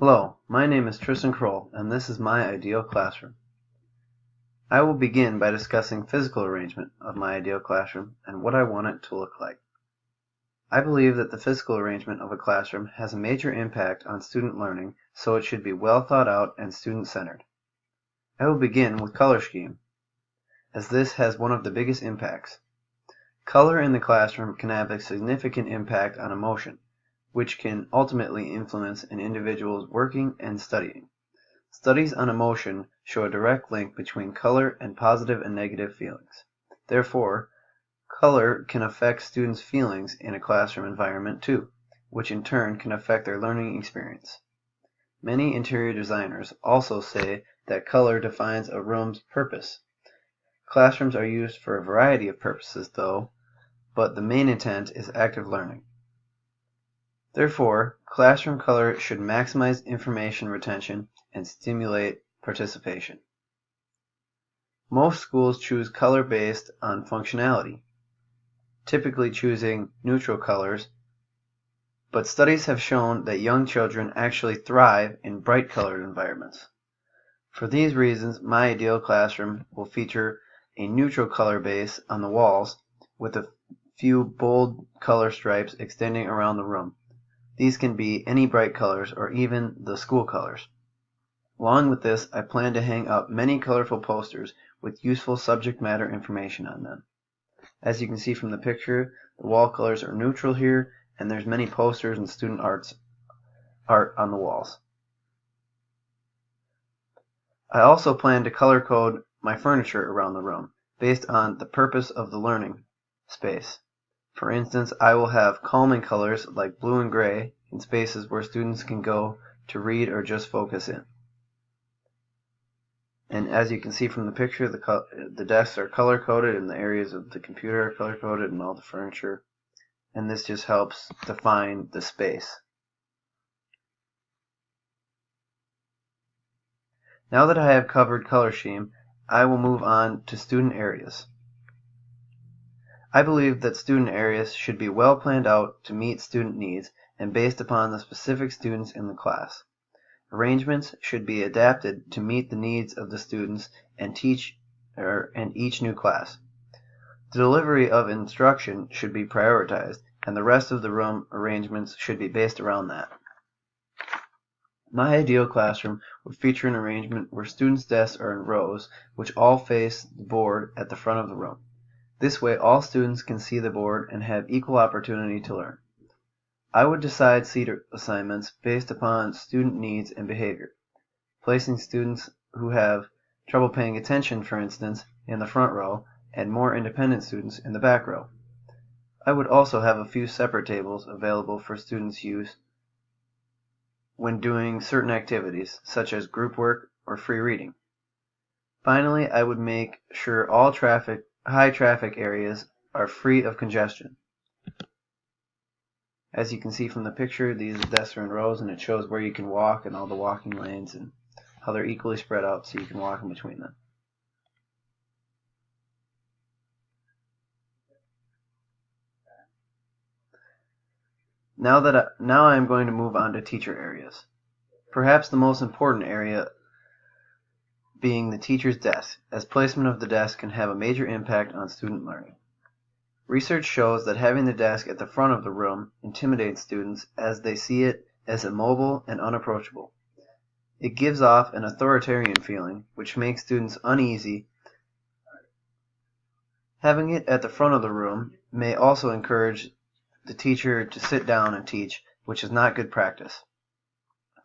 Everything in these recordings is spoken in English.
Hello, my name is Tristan Kroll, and this is my ideal classroom. I will begin by discussing physical arrangement of my ideal classroom and what I want it to look like. I believe that the physical arrangement of a classroom has a major impact on student learning, so it should be well thought out and student-centered. I will begin with color scheme, as this has one of the biggest impacts. Color in the classroom can have a significant impact on emotion, which can ultimately influence an individual's working and studying. Studies on emotion show a direct link between color and positive and negative feelings. Therefore, color can affect students' feelings in a classroom environment too, which in turn can affect their learning experience. Many interior designers also say that color defines a room's purpose. Classrooms are used for a variety of purposes though, but the main intent is active learning. Therefore, classroom color should maximize information retention and stimulate participation. Most schools choose color based on functionality, typically choosing neutral colors, but studies have shown that young children actually thrive in bright colored environments. For these reasons, my ideal classroom will feature a neutral color base on the walls with a few bold color stripes extending around the room. These can be any bright colors or even the school colors. Along with this, I plan to hang up many colorful posters with useful subject matter information on them. As you can see from the picture, the wall colors are neutral here, and there's many posters and student art on the walls. I also plan to color code my furniture around the room, based on the purpose of the learning space. For instance, I will have calming colors like blue and gray in spaces where students can go to read or just focus in. And as you can see from the picture, the desks are color-coded and the areas of the computer are color-coded and all the furniture. And this just helps define the space. Now that I have covered color scheme, I will move on to student areas. I believe that student areas should be well planned out to meet student needs and based upon the specific students in the class. Arrangements should be adapted to meet the needs of the students and each new class. The delivery of instruction should be prioritized, and the rest of the room arrangements should be based around that. My ideal classroom would feature an arrangement where students' desks are in rows, which all face the board at the front of the room. This way all students can see the board and have equal opportunity to learn. I would decide seat assignments based upon student needs and behavior, placing students who have trouble paying attention, for instance, in the front row, and more independent students in the back row. I would also have a few separate tables available for students' use when doing certain activities, such as group work or free reading. Finally, I would make sure all high traffic areas are free of congestion. As you can see from the picture, these desks are in rows and it shows where you can walk and all the walking lanes and how they're equally spread out so you can walk in between them. Now I am going to move on to teacher areas. Perhaps the most important area being the teacher's desk, as placement of the desk can have a major impact on student learning. Research shows that having the desk at the front of the room intimidates students as they see it as immobile and unapproachable. It gives off an authoritarian feeling, which makes students uneasy. Having it at the front of the room may also encourage the teacher to sit down and teach, which is not good practice.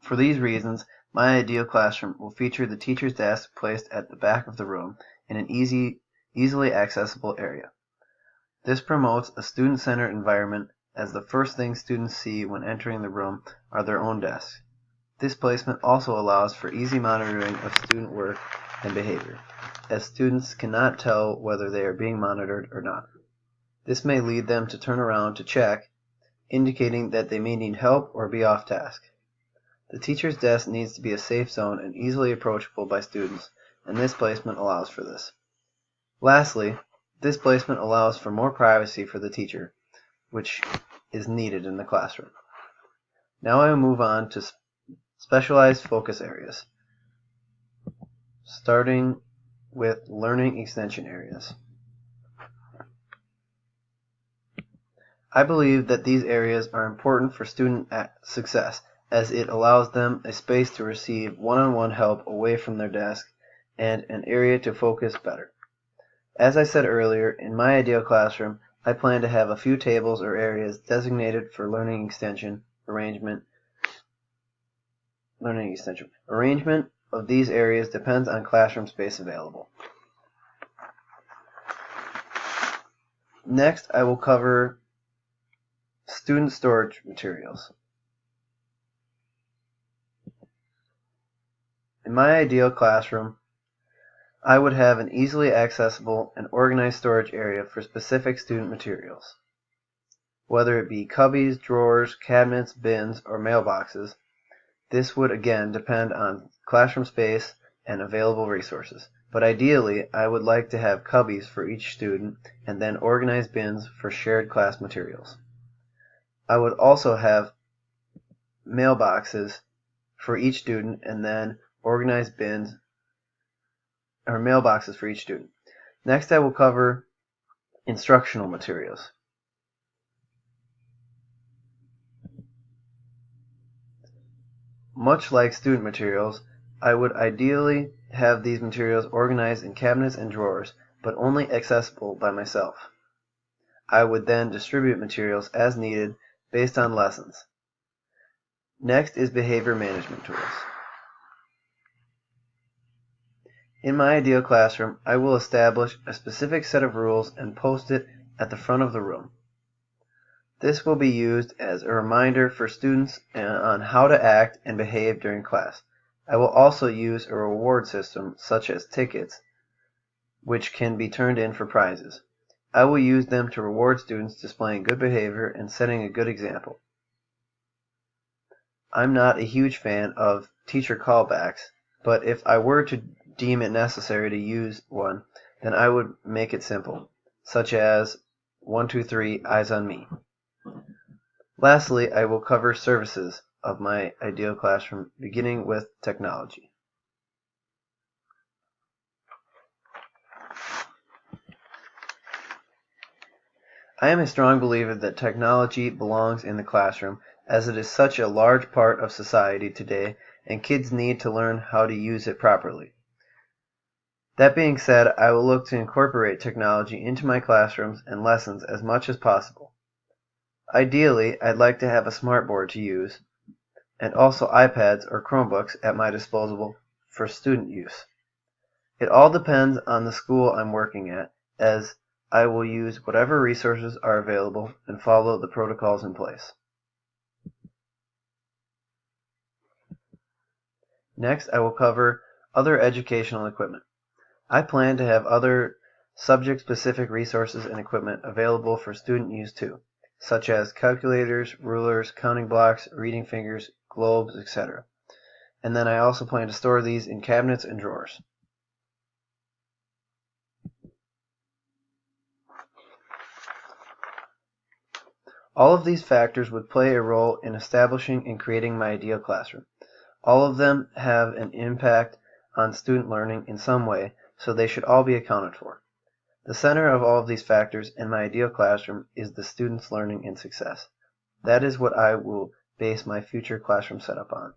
For these reasons, my ideal classroom will feature the teacher's desk placed at the back of the room in an easily accessible area. This promotes a student-centered environment, as the first thing students see when entering the room are their own desks. This placement also allows for easy monitoring of student work and behavior, as students cannot tell whether they are being monitored or not. This may lead them to turn around to check, indicating that they may need help or be off task. The teacher's desk needs to be a safe zone and easily approachable by students, and this placement allows for this. Lastly, this placement allows for more privacy for the teacher, which is needed in the classroom. Now I will move on to Specialized focus areas, starting with learning extension areas. I believe that these areas are important for student success, as it allows them a space to receive one-on-one help away from their desk and an area to focus better. As I said earlier, in my ideal classroom, I plan to have a few tables or areas designated for learning extension arrangement. Arrangement of these areas depends on classroom space available. Next, I will cover student storage materials. In my ideal classroom, I would have an easily accessible and organized storage area for specific student materials. Whether it be cubbies, drawers, cabinets, bins, or mailboxes, this would again depend on classroom space and available resources. But ideally, I would like to have cubbies for each student and then organized bins for shared class materials. I would also have mailboxes for each student and then organized bins or mailboxes for each student. Next, I will cover instructional materials. Much like student materials, I would ideally have these materials organized in cabinets and drawers, but only accessible by myself. I would then distribute materials as needed based on lessons. Next is behavior management tools. In my ideal classroom, I will establish a specific set of rules and post it at the front of the room. This will be used as a reminder for students on how to act and behave during class. I will also use a reward system such as tickets, which can be turned in for prizes. I will use them to reward students displaying good behavior and setting a good example. I'm not a huge fan of teacher callbacks, but if I were to deem it necessary to use one, then I would make it simple, such as 1, 2, 3, eyes on me. Lastly, I will cover services of my ideal classroom, beginning with technology. I am a strong believer that technology belongs in the classroom, as it is such a large part of society today, and kids need to learn how to use it properly. That being said, I will look to incorporate technology into my classrooms and lessons as much as possible. Ideally, I'd like to have a smartboard to use, and also iPads or Chromebooks at my disposal for student use. It all depends on the school I'm working at, as I will use whatever resources are available and follow the protocols in place. Next, I will cover other educational equipment. I plan to have other subject-specific resources and equipment available for student use too, such as calculators, rulers, counting blocks, reading fingers, globes, etc. And then I also plan to store these in cabinets and drawers. All of these factors would play a role in establishing and creating my ideal classroom. All of them have an impact on student learning in some way, so they should all be accounted for. The center of all of these factors in my ideal classroom is the student's learning and success. That is what I will base my future classroom setup on.